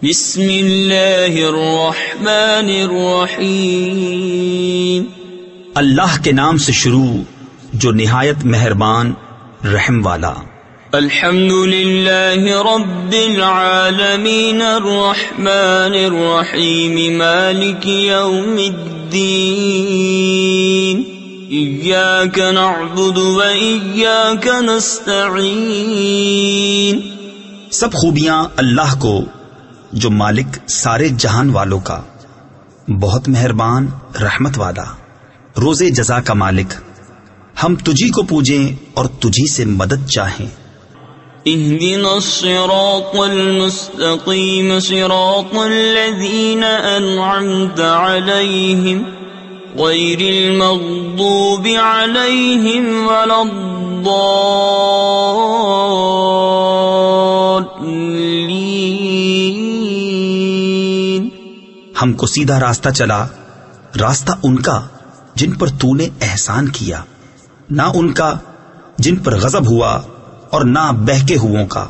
بسم اللہ الرحمن الرحیم. اللہ کے نام سے شروع جو نہایت مہربان رحم والا. الحمد للہ رب العالمین الرحمن الرحیم مالک یوم الدین. ایاک نعبد و ایاک نستعین. سب خوبیاں اللہ کو جو مالک سارے جہان والوں کا، بہت مہربان رحمت والا، روز جزا کا مالک. ہم تجھی کو پوجیں اور تجھی سے مدد چاہیں. اہدنا الصراط المستقیم صراط الذین انعمت علیہم غیر المغضوب علیہم ولا الضالین. ہم کو سیدھا راستہ چلا، راستہ ان کا جن پر تو نے احسان کیا، نہ ان کا جن پر غضب ہوا اور نہ بہکے ہوئوں کا.